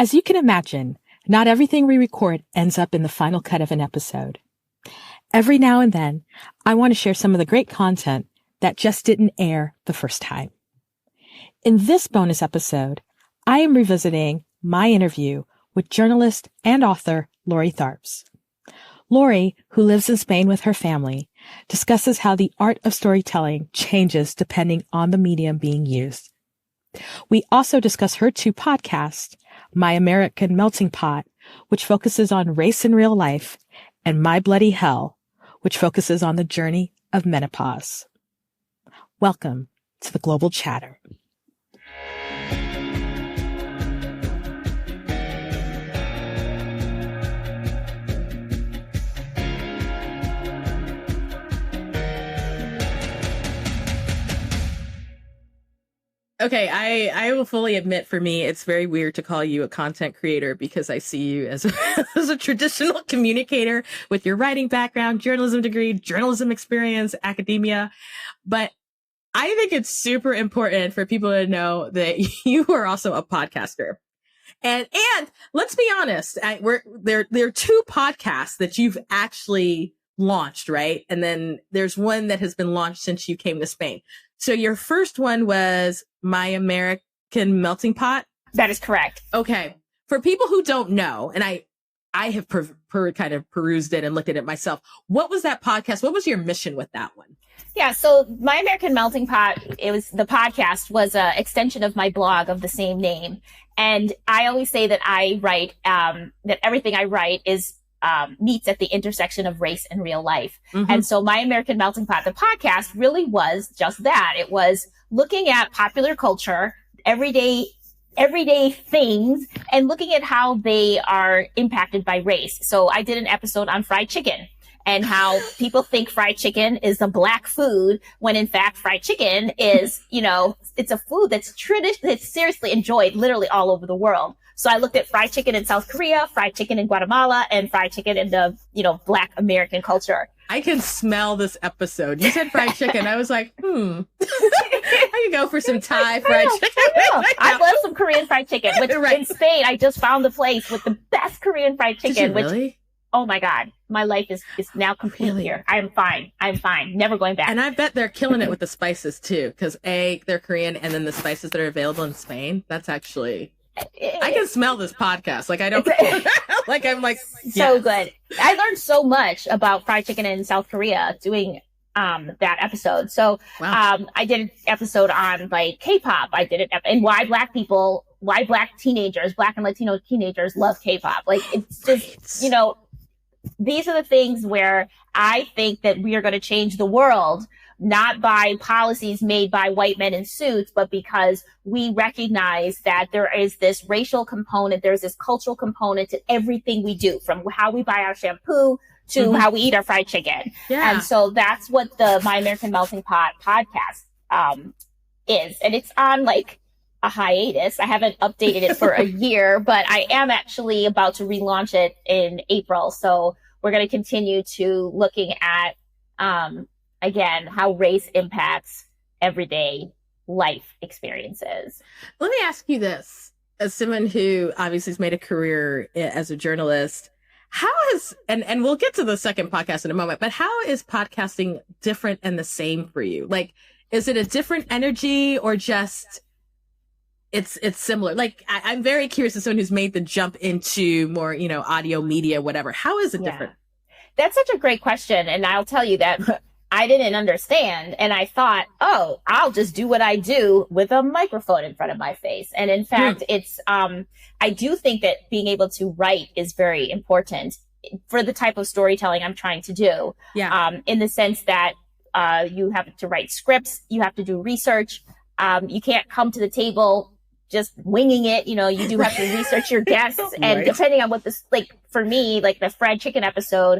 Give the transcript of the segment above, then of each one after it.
As you can imagine, not everything we record ends up in the final cut of an episode. Every now and then, I want to share some of the great content that just didn't air the first time. In this bonus episode, I am revisiting my interview with journalist and author Lori Tharps. Lori, who lives in Spain with her family, discusses how the art of storytelling changes depending on the medium being used. We also discuss her two podcasts, My American Melting Pot, which focuses on race in real life, and My Bloody Hell, which focuses on the journey of menopause. Welcome to the Global Chatter. Okay, I will fully admit, for me, it's very weird to call you a content creator because I see you as a traditional communicator with your writing background, journalism degree, journalism experience, academia. But I think it's super important for people to know that you are also a podcaster. And let's be honest, there are two podcasts that you've actually launched, right? And then there's one that has been launched since you came to Spain. So your first one was My American Melting Pot? That is correct. Okay. For people who don't know, and I have kind of perused it and looked at it myself. What was that podcast? What was your mission with that one? Yeah, so My American Melting Pot, the podcast was an extension of my blog of the same name. And I always say that I write, that everything I write is meets at the intersection of race and real life. Mm-hmm. And so My American Melting Pot, the podcast, really was just that. It was looking at popular culture, everyday things, and looking at how they are impacted by race. So I did an episode on fried chicken and how people think fried chicken is a black food when in fact fried chicken is, it's a food that's seriously enjoyed literally all over the world. So I looked at fried chicken in South Korea, fried chicken in Guatemala, and fried chicken in the, Black American culture. I can smell this episode. You said fried chicken. I was like, I could go for some Thai fried chicken. I love some Korean fried chicken. In Spain, I just found the place with the best Korean fried chicken. Did you really? Oh my God, my life is now complete here. I'm fine. Never going back. And I bet they're killing it with the spices too, because they're Korean, and then the spices that are available in Spain, that's actually... I can smell this podcast. So good. I learned so much about fried chicken in South Korea doing that episode. So wow. I did an episode on K-pop. I did it and why black teenagers, Black and Latino teenagers love K-pop. It's just, these are the things where I think that we are going to change the world, not by policies made by white men in suits, but because we recognize that there is this racial component, there's this cultural component to everything we do, from how we buy our shampoo to how we eat our fried chicken. Yeah. And so that's what the My American Melting Pot podcast is. And it's on a hiatus. I haven't updated it for a year, but I am actually about to relaunch it in April. So we're going to continue to looking at again, how race impacts everyday life experiences. Let me ask you this. As someone who obviously has made a career as a journalist, how is, and we'll get to the second podcast in a moment, but how is podcasting different and the same for you? Is it a different energy or just it's similar? I'm very curious as someone who's made the jump into more, audio media, whatever. How is it different? That's such a great question. And I'll tell you that I didn't understand. And I thought, I'll just do what I do with a microphone in front of my face. And in fact, it's, I do think that being able to write is very important for the type of storytelling I'm trying to do. Yeah. In the sense that, you have to write scripts, you have to do research. You can't come to the table just winging it. You do have to research your guests. And depending on what for me, the fried chicken episode,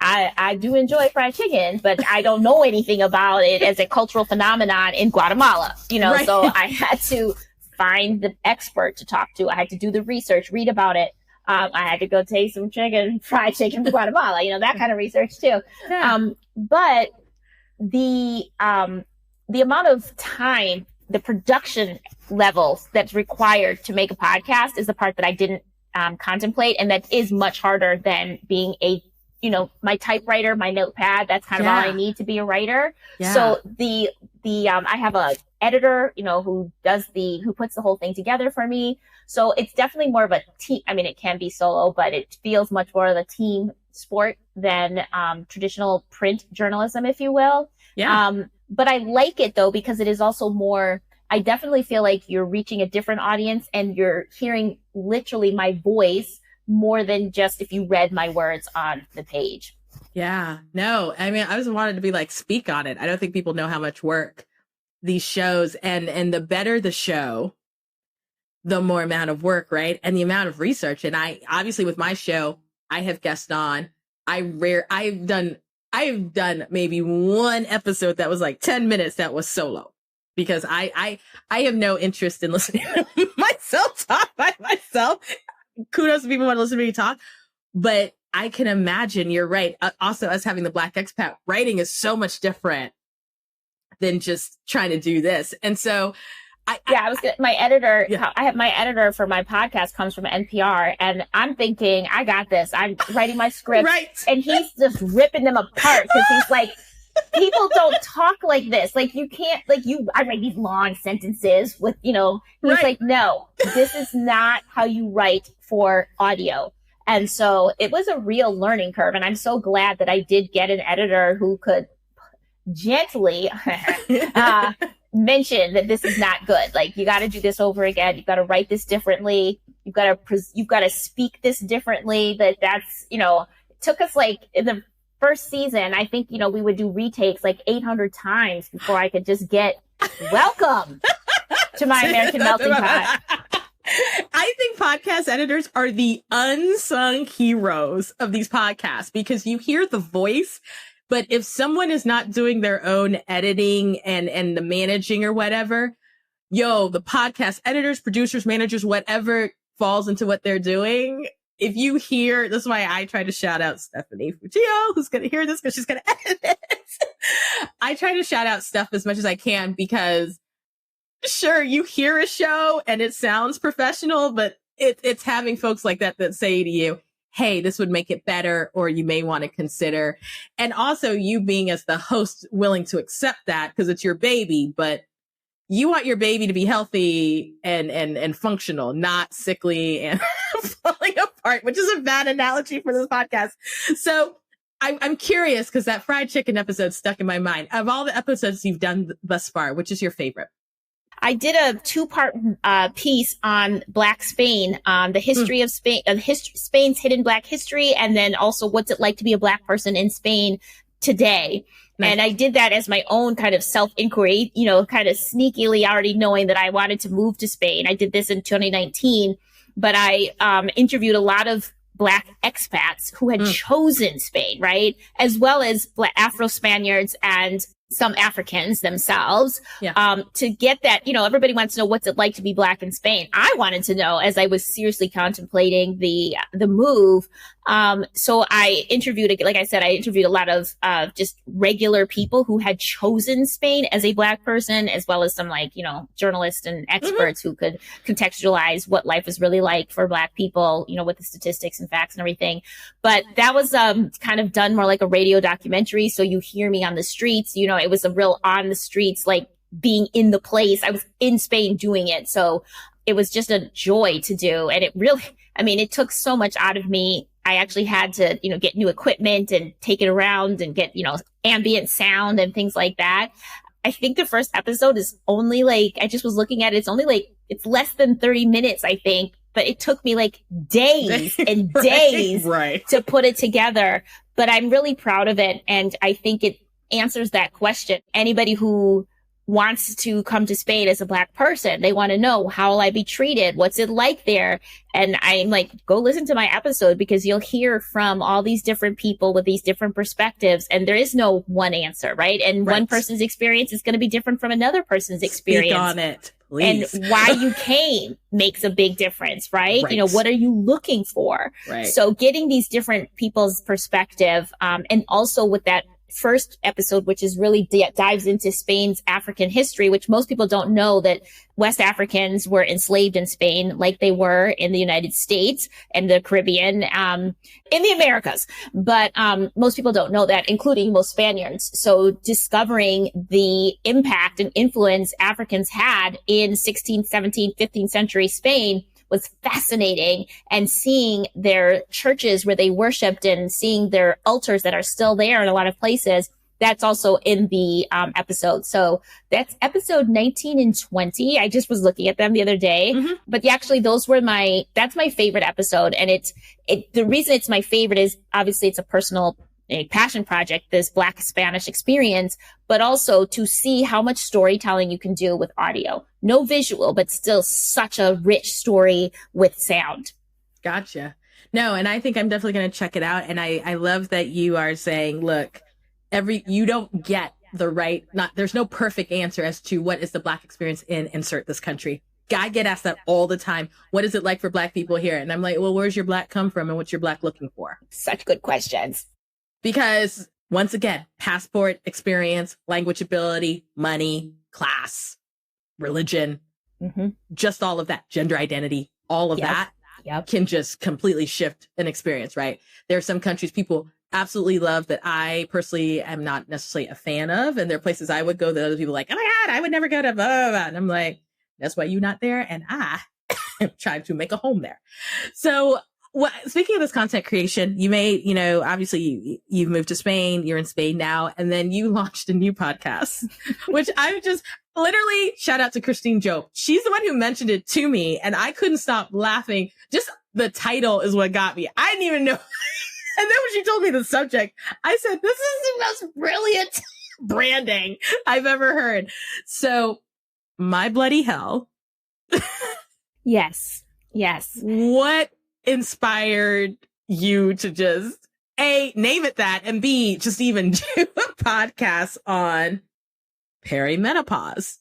I do enjoy fried chicken, but I don't know anything about it as a cultural phenomenon in Guatemala, so I had to find the expert to talk to. I had to do the research, read about it. I had to go taste some fried chicken in Guatemala, that kind of research too. Yeah. But the amount of time the production level that's required to make a podcast is the part that I didn't contemplate. And that is much harder than being my typewriter, my notepad. That's kind of all I need to be a writer. Yeah. So I have a editor, who puts the whole thing together for me. So it's definitely more of a team. I mean, it can be solo, but it feels much more of a team sport than traditional print journalism, if you will. Yeah. But I like it though, because it is also more, I definitely feel like you're reaching a different audience and you're hearing literally my voice more than just if you read my words on the page. Yeah, no, I mean, I just wanted to be like, speak on it. I don't think people know how much work these shows and the better the show, the more amount of work, right? And the amount of research. And I, obviously with my show, I have guests on. I've done maybe one episode that was like 10 minutes that was solo, because I have no interest in listening to myself talk by myself. Kudos to people who want to listen to me talk, but I can imagine, you're right. Also, us having the Black expat, writing is so much different than just trying to do this. And so my editor, I have my editor for my podcast comes from NPR, and I'm thinking, I got this. I'm writing my script, right. And he's just ripping them apart because he's like, people don't talk like this. Like, you can't, I write these long sentences with, he's right. Like, no, this is not how you write for audio. And so it was a real learning curve. And I'm so glad that I did get an editor who could gently mention that this is not good. Like, you got to do this over again. You've got to write this differently. You've got to speak this differently. That's, it took us like in the first season, I think, we would do retakes like 800 times before I could just get welcome to my American Melting Pot. I think podcast editors are the unsung heroes of these podcasts, because you hear the voice, but if someone is not doing their own editing and the managing or whatever, the podcast editors, producers, managers, whatever falls into what they're doing. If you hear, this is why I try to shout out Stephanie Fugio, who's going to hear this because she's going to edit it. I try to shout out stuff as much as I can, because sure, you hear a show and it sounds professional, but it's having folks like that say to you, hey, this would make it better, or you may want to consider. And also you being as the host willing to accept that because it's your baby, but you want your baby to be healthy and functional, not sickly and falling apart, which is a bad analogy for this podcast. So I'm curious, because that fried chicken episode stuck in my mind. Of all the episodes you've done thus far, which is your favorite? I did a 2-part piece on Black Spain, the history of Spain, Spain's hidden Black history, and then also what's it like to be a Black person in Spain today. Nice. And I did that as my own kind of self-inquiry, kind of sneakily already knowing that I wanted to move to Spain. I did this in 2019, but I interviewed a lot of Black expats who had chosen Spain, right? As well as Afro-Spaniards and some Africans themselves, to get that, everybody wants to know what's it like to be Black in Spain. I wanted to know as I was seriously contemplating the move. So I interviewed, like I said, a lot of just regular people who had chosen Spain as a Black person, as well as some journalists and experts who could contextualize what life was really like for Black people, with the statistics and facts and everything. But that was kind of done more like a radio documentary. So you hear me on the streets, it was a real on the streets, like being in the place. I was in Spain doing it. So it was just a joy to do. And it really, it took so much out of me. I actually had to, get new equipment and take it around and get, ambient sound and things like that. I think the first episode is only I just was looking at it. It's less than 30 minutes, I think, but it took me days and days to put it together. But I'm really proud of it. And I think it answers that question. Anybody who wants to come to Spain as a Black person, they want to know, how will I be treated? What's it like there? And I'm go listen to my episode, because you'll hear from all these different people with these different perspectives. And there is no one answer, right? And one person's experience is going to be different from another person's experience. Speak on it, please. And why you came makes a big difference, right? What are you looking for? Right. So getting these different people's perspective, and also with that first episode, which is really dives into Spain's African history, which most people don't know that West Africans were enslaved in Spain like they were in the United States and the Caribbean, in the Americas. But most people don't know that, including most Spaniards. So discovering the impact and influence Africans had in 16th, 17th, 15th century Spain was fascinating, and seeing their churches where they worshiped and seeing their altars that are still there in a lot of places. That's also in the episode. So that's episode 19 and 20. I just was looking at them the other day, but actually those were that's my favorite episode. And the reason it's my favorite is obviously it's a personal passion project, this Black Spanish experience, but also to see how much storytelling you can do with audio. No visual, but still such a rich story with sound. Gotcha. No, and I think I'm definitely going to check it out. And I love that you are saying, look, you don't get there's no perfect answer as to what is the Black experience in insert this country. I get asked that all the time. What is it like for Black people here? And I'm like, well, where's your Black come from and what's your Black looking for? Such good questions. Because once again, passport, experience, language ability, money, class, religion, just all of that, gender identity, all of that can just completely shift an experience, right? There are some countries people absolutely love that I personally am not necessarily a fan of. And there are places I would go that other people are like, oh my God, I would never go to blah, blah, blah. And I'm like, that's why you're not there. And I am trying to make a home there. So speaking of this content creation, you made, obviously you've moved to Spain, you're in Spain now, and then you launched a new podcast, which I just literally shout out to Christine Jope. She's the one who mentioned it to me and I couldn't stop laughing. Just the title is what got me. I didn't even know. And then when she told me the subject, I said, this is the most brilliant branding I've ever heard. So My Bloody Hell. Yes. What inspired you to just A, name it that, and B, just even do a podcast on perimenopause?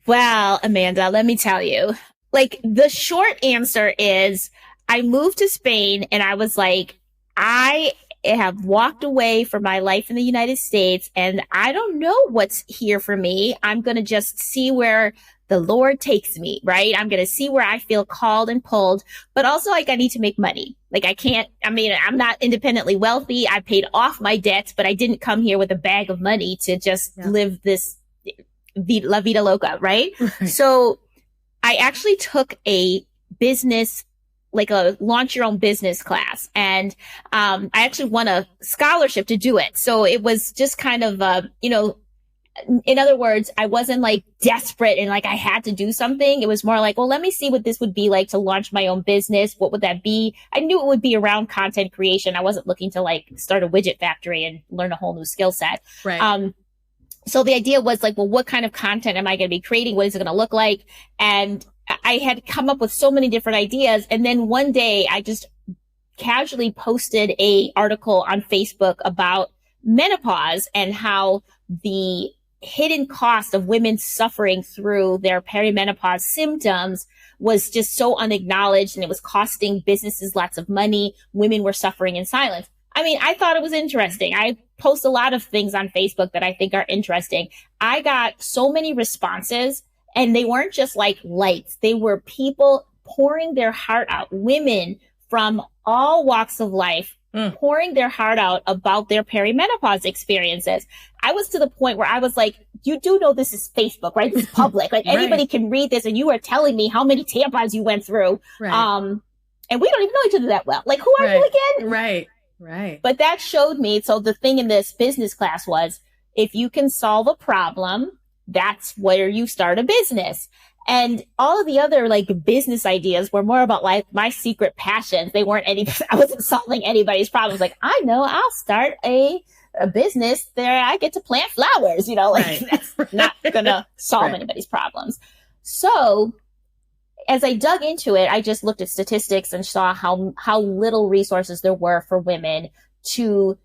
Well, Amanda, let me tell you, the short answer is I moved to Spain and I was like, I have walked away from my life in the United States and I don't know what's here for me. I'm going to just see where the Lord takes me, right? I'm going to see where I feel called and pulled, but also I need to make money. I'm not independently wealthy. I paid off my debts, but I didn't come here with a bag of money to just live this la vida loca, right? So I actually took a business, a launch your own business class. And, I actually won a scholarship to do it. So it was just kind of, in other words, I wasn't desperate and I had to do something. It was more well, let me see what this would be like to launch my own business. What would that be? I knew it would be around content creation. I wasn't looking to start a widget factory and learn a whole new skill set. Right. So the idea was well, what kind of content am I going to be creating? What is it going to look like? And I had come up with so many different ideas. And then one day I just casually posted a article on Facebook about menopause and how the hidden cost of women suffering through their perimenopause symptoms was just so unacknowledged, and it was costing businesses lots of money. Women were suffering in silence. I thought it was interesting. I post a lot of things on Facebook that I think are interesting. I got so many responses, and they weren't just likes. They were people pouring their heart out, women from all walks of life, pouring their heart out about their perimenopause experiences. I was to the point where I was like, you do know this is Facebook, right? This is public. Anybody can read this, and you are telling me how many tampons you went through. Right. And we don't even know each other that well. Who are you again? Right. But that showed me. So the thing in this business class was, if you can solve a problem, that's where you start a business. And all of the other business ideas were more about my secret passions. They weren't I wasn't solving anybody's problems. I know I'll start a business there. I get to plant flowers, that's not going to solve anybody's problems. So as I dug into it, I just looked at statistics and saw how little resources there were for women to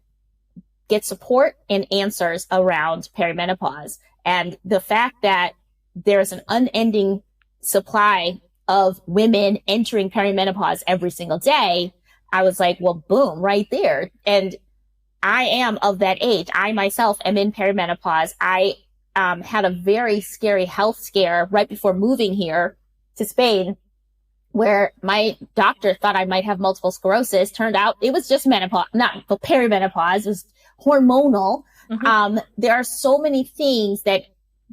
get support and answers around perimenopause. And the fact that there's an unending supply of women entering perimenopause every single day, I was like, well, boom, right there. And I am of that age. I myself am in perimenopause. I had a very scary health scare right before moving here to Spain, where my doctor thought I might have multiple sclerosis. Turned out it was just menopause, not perimenopause. It was hormonal. There are so many things that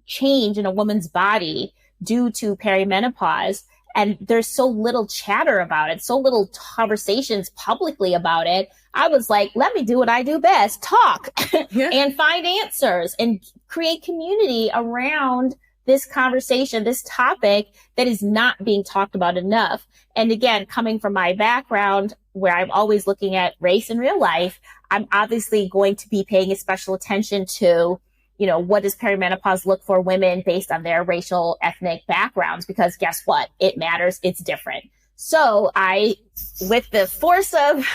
change in a woman's body due to perimenopause. And there's so little chatter about it, so little conversations publicly about it. I was like, let me do what I do best, talk and find answers and create community around this conversation, this topic that is not being talked about enough. And again, coming from my background where I'm always looking at race in real life, I'm obviously going to be paying a special attention to, you know, what does perimenopause look for women based on their racial, ethnic backgrounds? Because guess what? It matters. It's different. So I, with the force of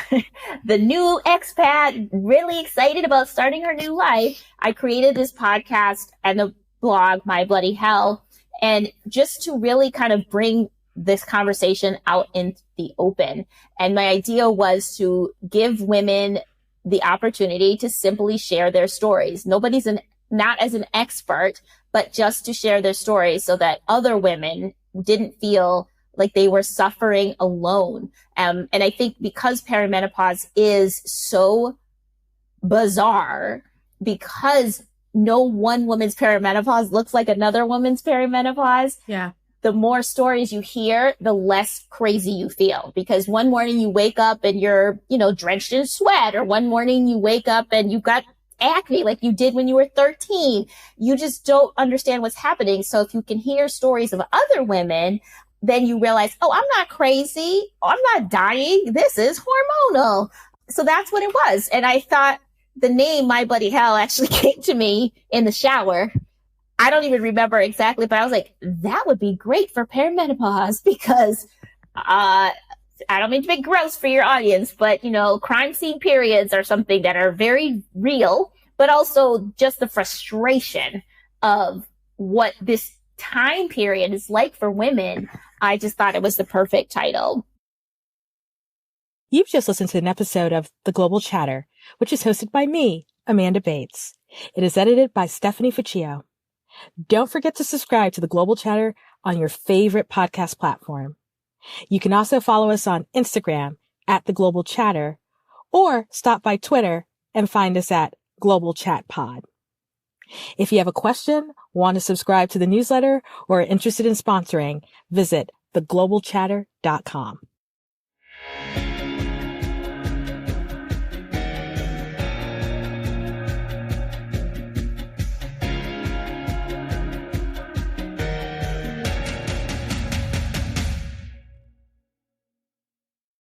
the new expat, really excited about starting her new life, I created this podcast and the blog, My Bloody Hell, and just to really kind of bring this conversation out in the open. And my idea was to give women the opportunity to simply share their stories. Nobody's not as an expert, but just to share their stories so that other women didn't feel like they were suffering alone. And I think because perimenopause is so bizarre, because no one woman's perimenopause looks like another woman's perimenopause. Yeah. The more stories you hear, the less crazy you feel, because one morning you wake up and you're, you know, drenched in sweat, or one morning you wake up and you've got acne like you did when you were 13. You just don't understand what's happening. So if you can hear stories of other women, then you realize, oh, I'm not crazy. Oh, I'm not dying. This is hormonal. So that's what it was. And I thought the name My Bloody Hell actually came to me in the shower. I don't even remember exactly, but I was like, that would be great for perimenopause, because I don't mean to be gross for your audience, but, you know, crime scene periods are something that are very real, but also just the frustration of what this time period is like for women. I just thought it was the perfect title. You've just listened to an episode of The Global Chatter, which is hosted by me, Amanda Bates. It is edited by Stephanie Ficcio. Don't forget to subscribe to The Global Chatter on your favorite podcast platform. You can also follow us on Instagram at The Global Chatter, or stop by Twitter and find us at Global Chat Pod. If you have a question, want to subscribe to the newsletter, or are interested in sponsoring, visit theglobalchatter.com.